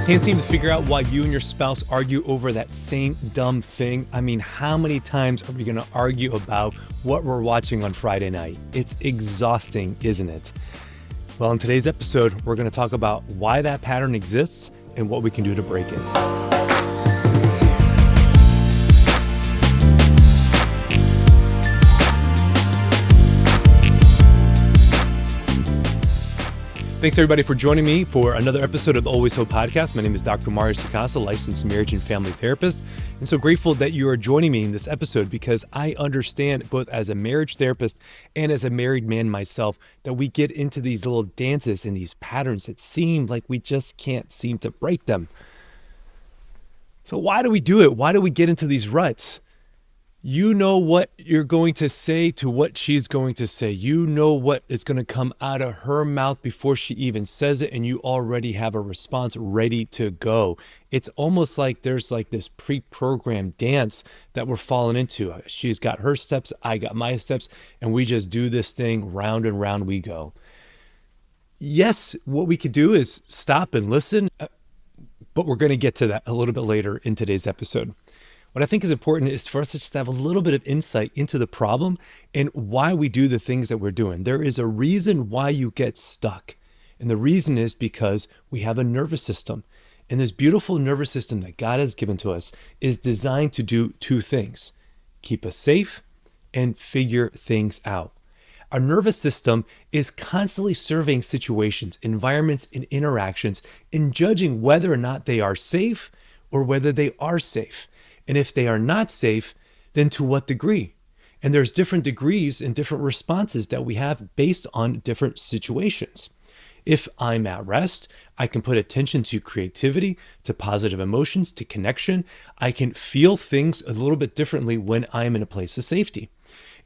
Can't seem to figure out why you and your spouse argue over that same dumb thing? I mean, how many times are we going to argue about what we're watching on Friday night? It's exhausting, isn't it? Well, in today's episode, we're going to talk about why that pattern exists and what we can do to break it. Thanks everybody for joining me for another episode of the Always Hope podcast. My name is Dr. Mario Sacasa, licensed marriage and family therapist. And so grateful that you are joining me in this episode because I understand both as a marriage therapist and as a married man myself that we get into these little dances and these patterns that seem like we just can't seem to break them. So why do we do it? Why do we get into these ruts? You know what you're going to say to what she's going to say. You know what is going to come out of her mouth before she even says it, and you already have a response ready to go. It's almost like there's like this pre-programmed dance that we're falling into. She's got her steps, I got my steps, and we just do this thing round and round we go. Yes, what we could do is stop and listen, but we're going to get to that a little bit later in today's episode. What I think is important is for us to just have a little bit of insight into the problem and why we do the things that we're doing. There is a reason why you get stuck. And the reason is because we have a nervous system. And this beautiful nervous system that God has given to us is designed to do two things: keep us safe and figure things out. Our nervous system is constantly surveying situations, environments, and interactions and judging whether or not they are safe or whether they are safe. And if they are not safe, then to what degree? And there's different degrees and different responses that we have based on different situations. If I'm at rest, I can put attention to creativity, to positive emotions, to connection. I can feel things a little bit differently when I'm in a place of safety.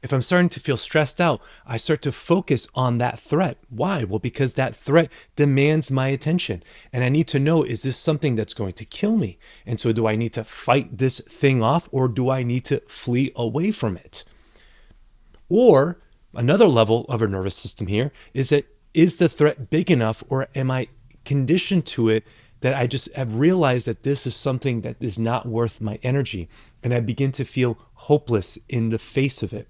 If I'm starting to feel stressed out, I start to focus on that threat. Why? Well, because that threat demands my attention. And I need to know, is this something that's going to kill me? And so do I need to fight this thing off, or do I need to flee away from it? Or another level of our nervous system here is that, is the threat big enough, or am I conditioned to it that I just have realized that this is something that is not worth my energy, and I begin to feel hopeless in the face of it.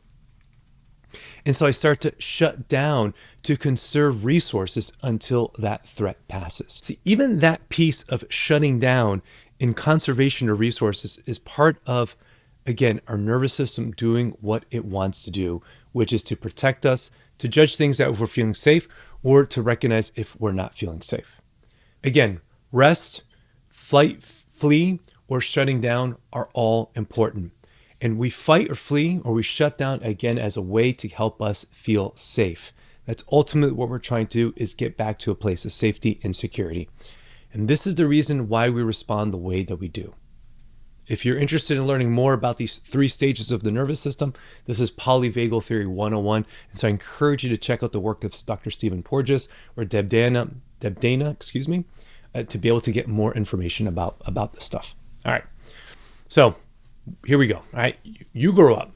And so I start to shut down to conserve resources until that threat passes. See, even that piece of shutting down in conservation of resources is part of, again, our nervous system doing what it wants to do, which is to protect us, to judge things that if we're feeling safe, or to recognize if we're not feeling safe. Again, rest, flight, flee, or shutting down are all important. And we fight or flee or we shut down again as a way to help us feel safe. That's ultimately what we're trying to do, is get back to a place of safety and security. And this is the reason why we respond the way that we do. If you're interested in learning more about these three stages of the nervous system, this is Polyvagal Theory 101. And so I encourage you to check out the work of Dr. Stephen Porges or Deb Dana, to be able to get more information about this stuff. All right. So here we go. All right. You grow up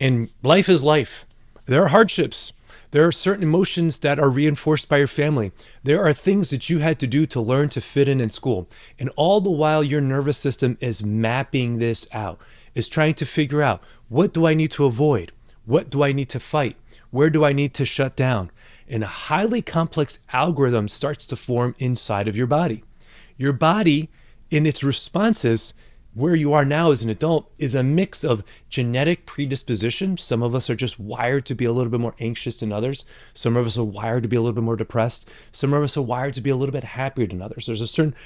and life is life. There are hardships. There are certain emotions that are reinforced by your family. There are things that you had to do to learn to fit in school. And all the while your nervous system is mapping this out, is trying to figure out, what do I need to avoid? What do I need to fight? Where do I need to shut down? And a highly complex algorithm starts to form inside of your body. Your body, in its responses, where you are now as an adult, is a mix of genetic predisposition. Some of us are just wired to be a little bit more anxious than others. Some of us are wired to be a little bit more depressed. Some of us are wired to be a little bit happier than others. There's a certain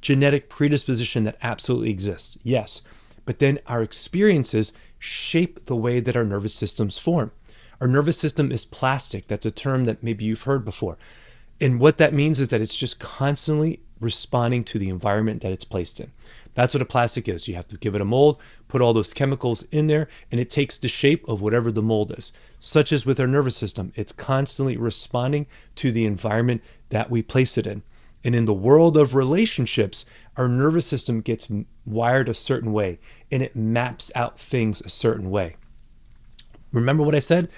genetic predisposition that absolutely exists, yes. But then our experiences shape the way that our nervous systems form. Our nervous system is plastic. That's a term that maybe you've heard before. And what that means is that it's just constantly responding to the environment that it's placed in. That's what a plastic is. You have to give it a mold, put all those chemicals in there, and it takes the shape of whatever the mold is. Such as with our nervous system, it's constantly responding to the environment that we place it in. And in the world of relationships, our nervous system gets wired a certain way, and it maps out things a certain way. Remember what I said?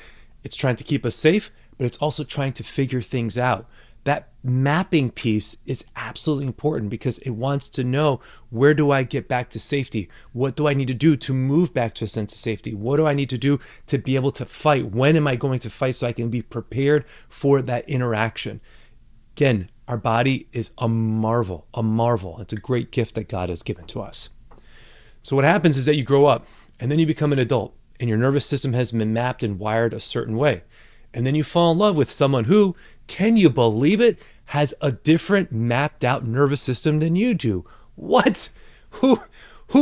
It's trying to keep us safe, but it's also trying to figure things out. That mapping piece is absolutely important because it wants to know, where do I get back to safety? What do I need to do to move back to a sense of safety? What do I need to do to be able to fight? When am I going to fight so I can be prepared for that interaction? Again, our body is a marvel, a marvel. It's a great gift that God has given to us. So what happens is that you grow up and then you become an adult and your nervous system has been mapped and wired a certain way. And then you fall in love with someone who, can you believe it, has a different mapped out nervous system than you do. What? Who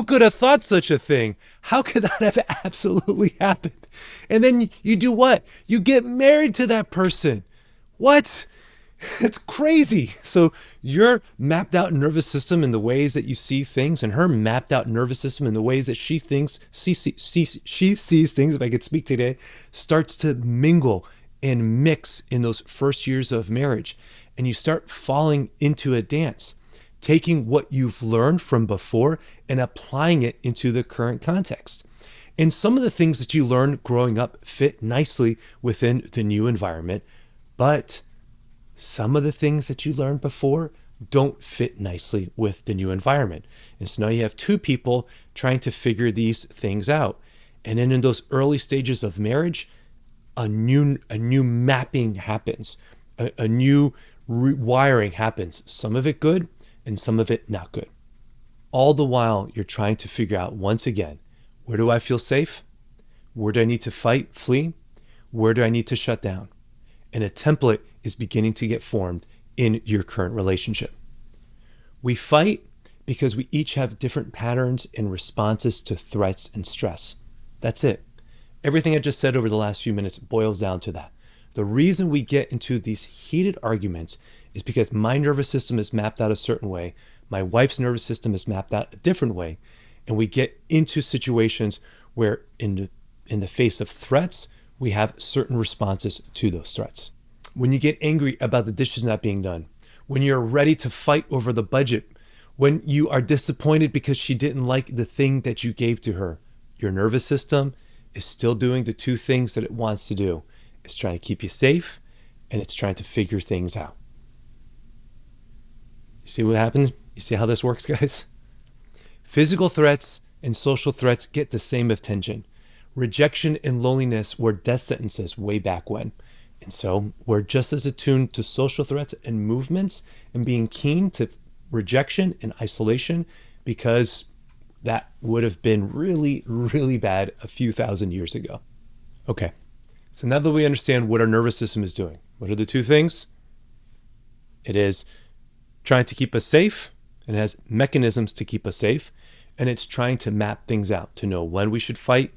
could have thought such a thing? How could that have absolutely happened? And then you do what? You get married to that person. What? It's crazy. So your mapped out nervous system in the ways that you see things, and her mapped out nervous system in the ways that she sees things, if I could speak today, starts to mingle and mix in those first years of marriage. And you start falling into a dance, taking what you've learned from before and applying it into the current context. And some of the things that you learned growing up fit nicely within the new environment, but some of the things that you learned before don't fit nicely with the new environment. And so now you have two people trying to figure these things out. And then in those early stages of marriage, a new mapping happens, a new wiring happens, some of it good and some of it not good. All the while you're trying to figure out, once again, where do I feel safe? Where do I need to fight, flee? Where do I need to shut down? And a template is beginning to get formed in your current relationship. We fight because we each have different patterns and responses to threats and stress. That's it. Everything I just said over the last few minutes boils down to that. The reason we get into these heated arguments is because my nervous system is mapped out a certain way, my wife's nervous system is mapped out a different way, and we get into situations where in the face of threats, we have certain responses to those threats. When you get angry about the dishes not being done, when you're ready to fight over the budget, when you are disappointed because she didn't like the thing that you gave to her, your nervous system is still doing the two things that it wants to do. It's trying to keep you safe and it's trying to figure things out. You see what happened? You see how this works, guys? Physical threats and social threats get the same attention. Rejection and loneliness were death sentences way back when. And so we're just as attuned to social threats and movements and being keen to rejection and isolation, because that would have been really, really bad a few thousand years ago. Okay, so now that we understand what our nervous system is doing, what are the two things? It is trying to keep us safe, and it has mechanisms to keep us safe, and it's trying to map things out to know when we should fight,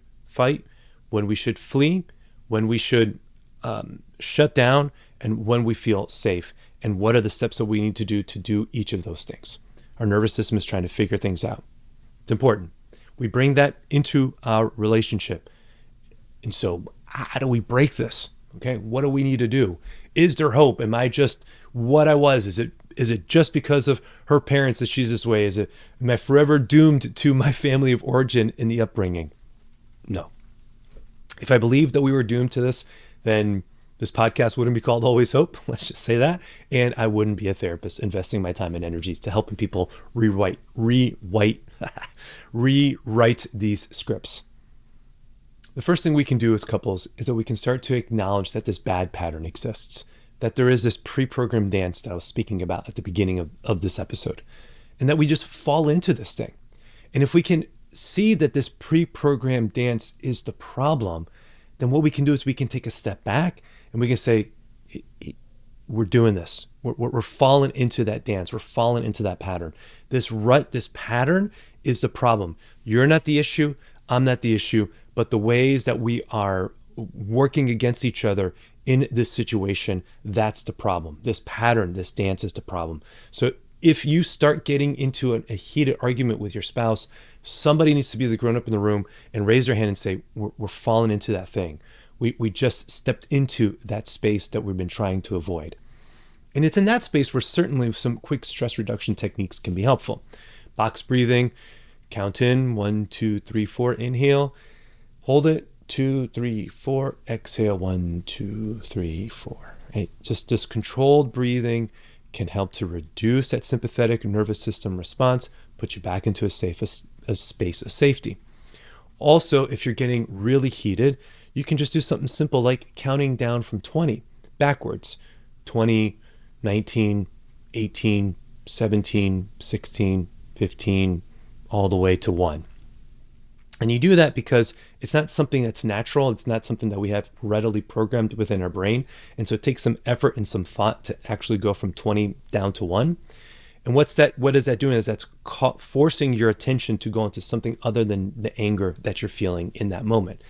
when we should flee, when we should shut down, and when we feel safe, and what are the steps that we need to do each of those things. Our nervous system is trying to figure things out. It's important. We bring that into our relationship. And so how do we break this? Okay, what do we need to do? Is there hope? Am I just what I was? Is it just because of her parents that she's this way? Am I forever doomed to my family of origin in the upbringing? No. If I believed that we were doomed to this, then this podcast wouldn't be called Always Hope. Let's just say that. And I wouldn't be a therapist investing my time and energies to helping people rewrite these scripts. The first thing we can do as couples is that we can start to acknowledge that this bad pattern exists, that there is this pre-programmed dance that I was speaking about at the beginning of this episode, and that we just fall into this thing. And if we can see that this pre-programmed dance is the problem, then what we can do is we can take a step back and we can say, we're doing this. We're falling into that dance. We're falling into that pattern. This pattern is the problem. You're not the issue. I'm not the issue. But the ways that we are working against each other in this situation, that's the problem. This pattern, this dance is the problem. So if you start getting into a heated argument with your spouse, somebody needs to be the grown-up in the room and raise their hand and say, we're falling into that thing. We just stepped into that space that we've been trying to avoid. And it's in that space where certainly some quick stress reduction techniques can be helpful. Box breathing, count in 1, 2, 3, 4, inhale, hold it, 2, 3, 4, exhale, 1, 2, 3, 4. right? Just this controlled breathing can help to reduce that sympathetic nervous system response, put you back into a space of safety. Also, if you're getting really heated, you can just do something simple like counting down from 20 backwards. 20, 19, 18, 17, 16, 15, all the way to 1. And you do that because it's not something that's natural. It's not something that we have readily programmed within our brain. And so it takes some effort and some thought to actually go from 20 down to 1. And what is that doing is that's forcing your attention to go into something other than the anger that you're feeling in that moment.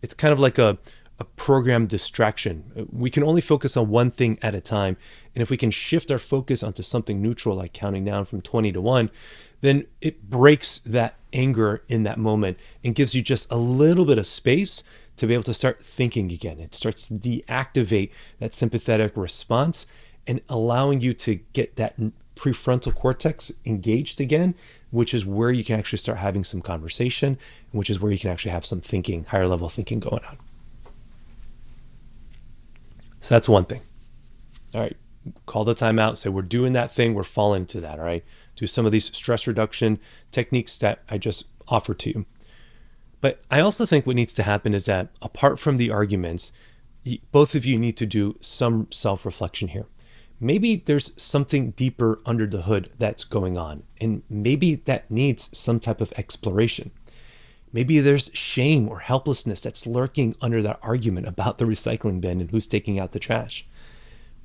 It's kind of like a programmed distraction. We can only focus on one thing at a time. And if we can shift our focus onto something neutral, like counting down from 20 to 1, then it breaks that anger in that moment and gives you just a little bit of space to be able to start thinking again. It starts to deactivate that sympathetic response and allowing you to get that prefrontal cortex engaged again, which is where you can actually start having some conversation, which is where you can actually have some thinking, higher level thinking going on. So that's one thing. All right, call the timeout, say we're doing that thing, we're falling into that, all right? Do some of these stress reduction techniques that I just offered to you. But I also think what needs to happen is that apart from the arguments, both of you need to do some self-reflection here. Maybe there's something deeper under the hood that's going on, and maybe that needs some type of exploration. Maybe there's shame or helplessness that's lurking under that argument about the recycling bin and who's taking out the trash.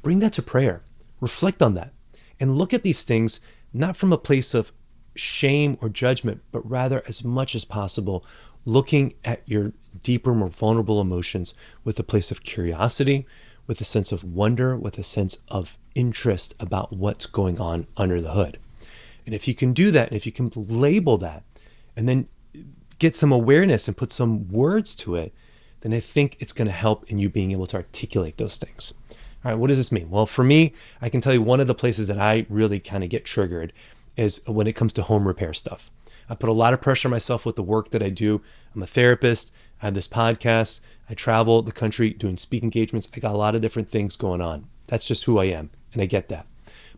Bring that to prayer. Reflect on that. And look at these things not from a place of shame or judgment, but rather as much as possible, looking at your deeper, more vulnerable emotions with a place of curiosity, with a sense of wonder, with a sense of interest about what's going on under the hood. And if you can do that, and if you can label that, and then get some awareness and put some words to it, then I think it's going to help in you being able to articulate those things. All right, what does this mean? Well, for me, I can tell you one of the places that I really kind of get triggered is when it comes to home repair stuff. I put a lot of pressure on myself with the work that I do. I'm a therapist. I have this podcast. I travel the country doing speaking engagements. I got a lot of different things going on. That's just who I am, and I get that.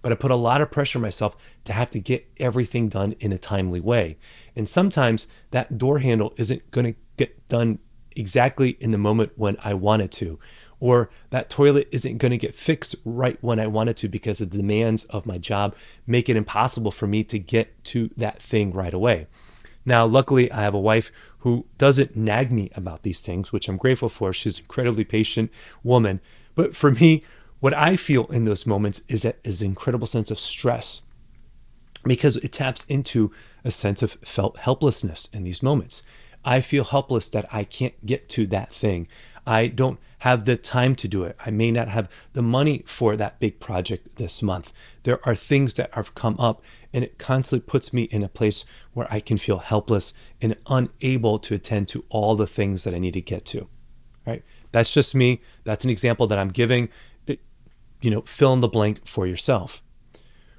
But I put a lot of pressure on myself to have to get everything done in a timely way. And sometimes that door handle isn't going to get done exactly in the moment when I want it to. Or that toilet isn't going to get fixed right when I want it to because the demands of my job make it impossible for me to get to that thing right away. Now, luckily, I have a wife who doesn't nag me about these things, which I'm grateful for. She's an incredibly patient woman. But for me, what I feel in those moments is an incredible sense of stress because it taps into a sense of felt helplessness in these moments. I feel helpless that I can't get to that thing. I don't have the time to do it. I may not have the money for that big project this month. There are things that have come up, and it constantly puts me in a place where I can feel helpless and unable to attend to all the things that I need to get to. Right? That's just me. That's an example that I'm giving. Fill in the blank for yourself.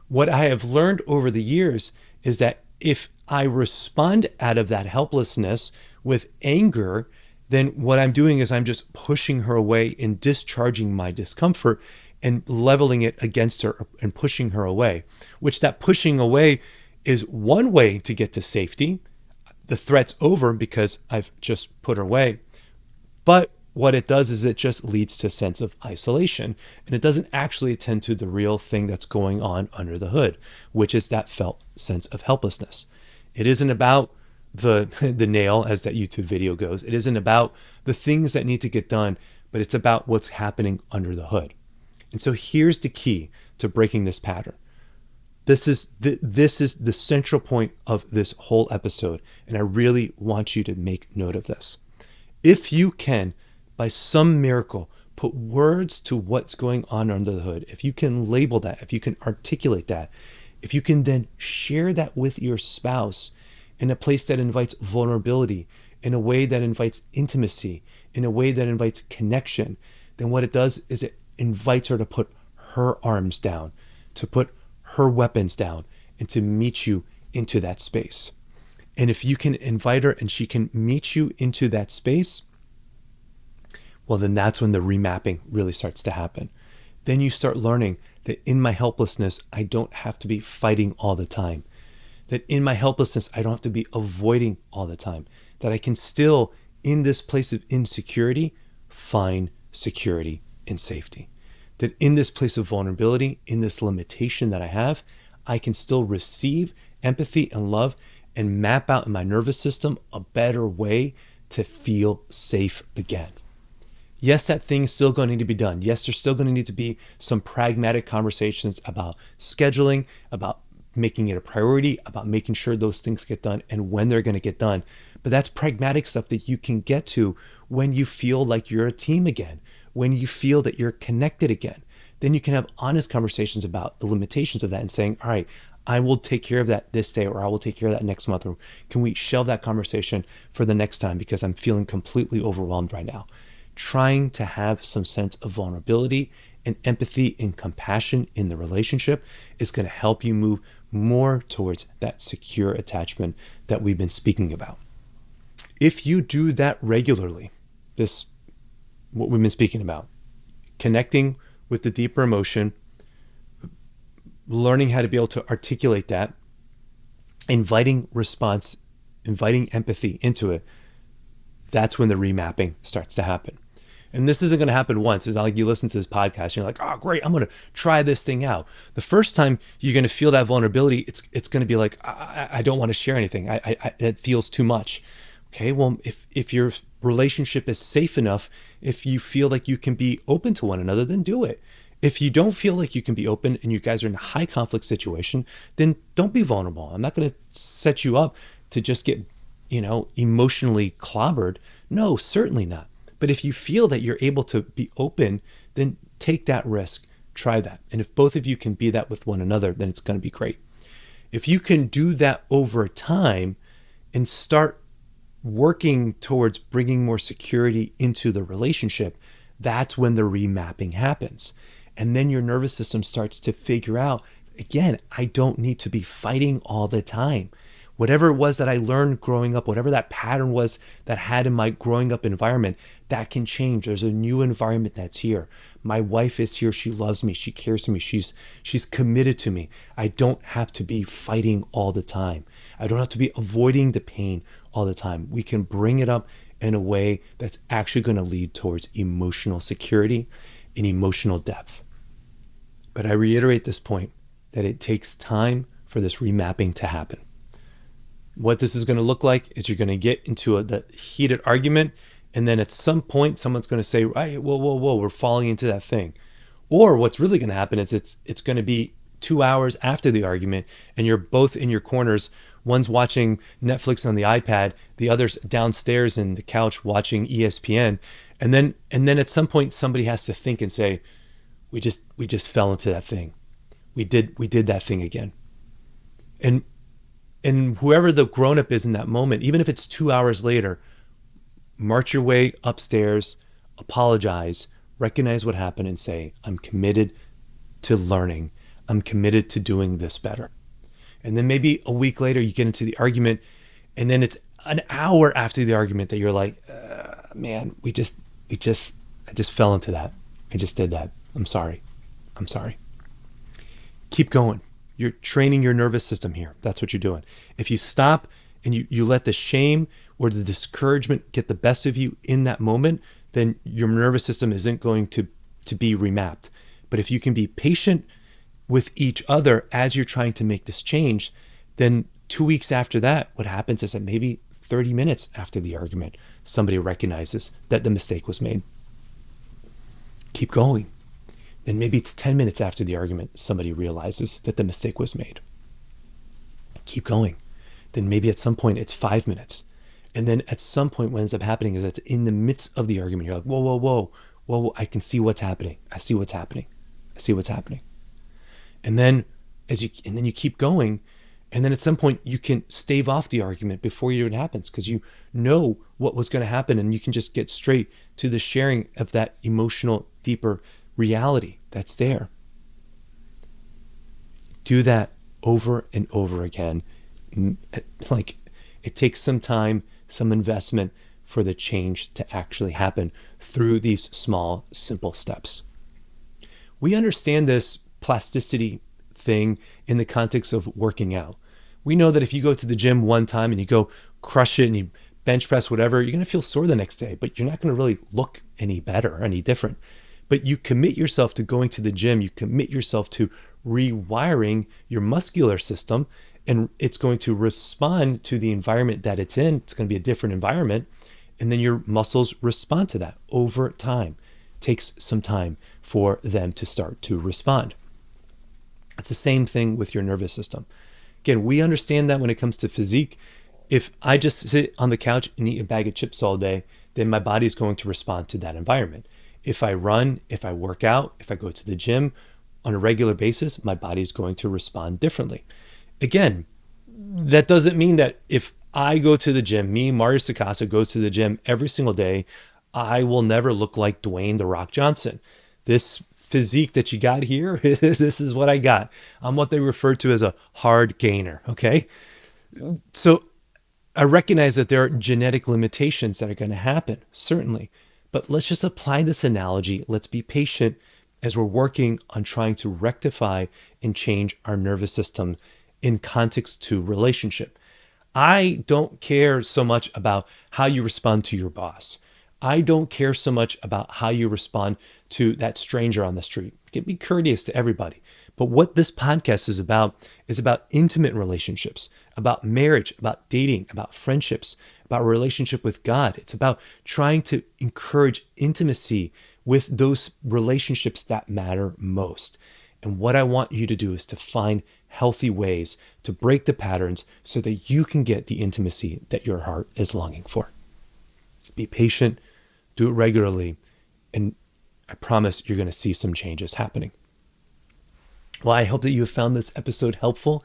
What I have learned over the years is that if I respond out of that helplessness with anger, then what I'm doing is I'm just pushing her away and discharging my discomfort and leveling it against her and pushing her away, which that pushing away is one way to get to safety. The threat's over because I've just put her away. But what it does is it just leads to a sense of isolation, and it doesn't actually attend to the real thing that's going on under the hood, which is that felt sense of helplessness. It isn't about the nail, as that YouTube video goes. It isn't about the things that need to get done, but it's about what's happening under the hood. And so here's the key to breaking this pattern. This is the central point of this whole episode, and I really want you to make note of this. If you can, by some miracle, put words to what's going on under the hood, if you can label that, if you can articulate that, if you can then share that with your spouse in a place that invites vulnerability, in a way that invites intimacy, in a way that invites connection, then what it does is it invites her to put her arms down, to put her weapons down, and to meet you into that space. And if you can invite her and she can meet you into that space, well, then that's when the remapping really starts to happen. then you start learning that in my helplessness, I don't have to be fighting all the time. That in my helplessness, I don't have to be avoiding all the time. That I can still, in this place of insecurity, find security and safety. That in this place of vulnerability, in this limitation that I have, I can still receive empathy and love and map out in my nervous system a better way to feel safe again. Yes, that thing's still going to need to be done. Yes, there's still going to need to be some pragmatic conversations about scheduling, about making it a priority, about making sure those things get done and when they're going to get done. But that's pragmatic stuff that you can get to when you feel like you're a team again, when you feel that you're connected again. Then you can have honest conversations about the limitations of that and saying, all right, I will take care of that this day, or I will take care of that next month, or can we shelve that conversation for the next time because I'm feeling completely overwhelmed right now. Trying to have some sense of vulnerability and empathy and compassion in the relationship is going to help you move more towards that secure attachment that we've been speaking about. If you do that regularly, what we've been speaking about, connecting with the deeper emotion, learning how to be able to articulate that, inviting response, inviting empathy into it, that's when the remapping starts to happen. And this isn't going to happen once. It's not like you listen to this podcast and you're like, oh, great, I'm going to try this thing out. The first time you're going to feel that vulnerability, it's going to be like, I don't want to share anything. It feels too much. Okay, well, if your relationship is safe enough, if you feel like you can be open to one another, then do it. If you don't feel like you can be open and you guys are in a high conflict situation, then don't be vulnerable. I'm not going to set you up to just get, emotionally clobbered. No, certainly not. But if you feel that you're able to be open, then take that risk, try that. And if both of you can be that with one another, then it's going to be great. If you can do that over time and start working towards bringing more security into the relationship, that's when the remapping happens. And then your nervous system starts to figure out, again, I don't need to be fighting all the time. Whatever it was that I learned growing up, whatever that pattern was that I had in my growing up environment, that can change. There's a new environment that's here. My wife is here. She loves me. She cares for me. She's committed to me. I don't have to be fighting all the time. I don't have to be avoiding the pain all the time. We can bring it up in a way that's actually going to lead towards emotional security and emotional depth. But I reiterate this point that it takes time for this remapping to happen. What this is going to look like is you're going to get into the heated argument, and then at some point someone's going to say, right, whoa, we're falling into that thing. Or what's really going to happen is it's going to be 2 hours after the argument and you're both in your corners. One's watching Netflix on the iPad, the other's downstairs in the couch watching ESPN. And then at some point somebody has to think and say, we just fell into that thing. We did that thing again. And whoever the grown-up is in that moment, even if it's 2 hours later, march your way upstairs, apologize, recognize what happened, and say, I'm committed to learning. I'm committed to doing this better. And then maybe a week later, you get into the argument, and then it's an hour after the argument that you're like, man, I just fell into that. I just did that. I'm sorry. Keep going. You're training your nervous system here. That's what you're doing. If you stop and you let the shame or the discouragement get the best of you in that moment, then your nervous system isn't going to be remapped. But if you can be patient with each other as you're trying to make this change, then 2 weeks after that, what happens is that maybe 30 minutes after the argument, somebody recognizes that the mistake was made. Keep going. Then maybe it's 10 minutes after the argument, somebody realizes that the mistake was made. Keep going. Then maybe at some point it's 5 minutes. And then at some point what ends up happening is that in the midst of the argument, you're like, whoa, I can see what's happening. I see what's happening. And then you keep going. And then at some point you can stave off the argument before it even happens because you know what was going to happen, and you can just get straight to the sharing of that emotional, deeper reality that's there. Do that over and over again. Like, it takes some time, some investment for the change to actually happen through these small, simple steps. We understand this plasticity thing in the context of working out. We know that if you go to the gym one time and you go crush it and you bench press whatever, you're going to feel sore the next day, but you're not going to really look any better, any different. But you commit yourself to going to the gym, you commit yourself to rewiring your muscular system, and it's going to respond to the environment that it's in. It's going to be a different environment. And then your muscles respond to that over time. It takes some time for them to start to respond. It's the same thing with your nervous system. Again, we understand that when it comes to physique. If I just sit on the couch and eat a bag of chips all day, then my body is going to respond to that environment. If I run, if I work out, if I go to the gym on a regular basis, my body is going to respond differently. Again, that doesn't mean that if I go to the gym, me, Mario Sacasa, goes to the gym every single day, I will never look like Dwayne "The Rock" Johnson. This physique that you got here, this is what I got. I'm what they refer to as a hard gainer, okay? So I recognize that there are genetic limitations that are going to happen, certainly. But let's just apply this analogy. Let's be patient as we're working on trying to rectify and change our nervous system in context to relationship. I don't care so much about how you respond to your boss. I don't care so much about how you respond to that stranger on the street. You can be courteous to everybody. But what this podcast is about intimate relationships, about marriage, about dating, about friendships, about a relationship with God. It's about trying to encourage intimacy with those relationships that matter most. And what I want you to do is to find healthy ways to break the patterns so that you can get the intimacy that your heart is longing for. Be patient, do it regularly, and I promise you're going to see some changes happening. Well, I hope that you have found this episode helpful.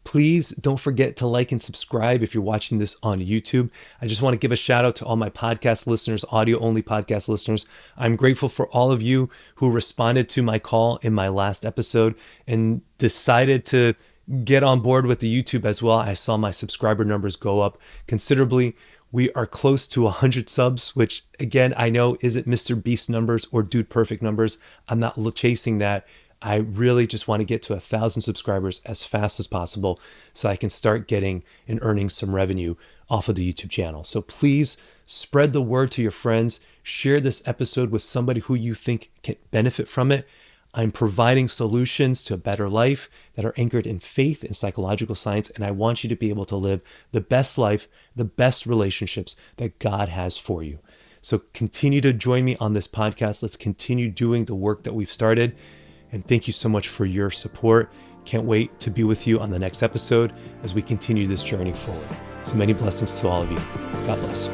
Please don't forget to like and subscribe if you're watching this on YouTube. I just want to give a shout out to all my podcast listeners, audio-only podcast listeners. I'm grateful for all of you who responded to my call in my last episode and decided to get on board with the YouTube as well. I saw my subscriber numbers go up considerably. We are close to 100 subs, which again, I know isn't Mr. Beast numbers or Dude Perfect numbers. I'm not chasing that. I really just want to get to 1,000 subscribers as fast as possible so I can start getting and earning some revenue off of the YouTube channel. So please spread the word to your friends. Share this episode with somebody who you think can benefit from it. I'm providing solutions to a better life that are anchored in faith and psychological science, and I want you to be able to live the best life, the best relationships that God has for you. So continue to join me on this podcast. Let's continue doing the work that we've started. And thank you so much for your support. Can't wait to be with you on the next episode as we continue this journey forward. So many blessings to all of you. God bless.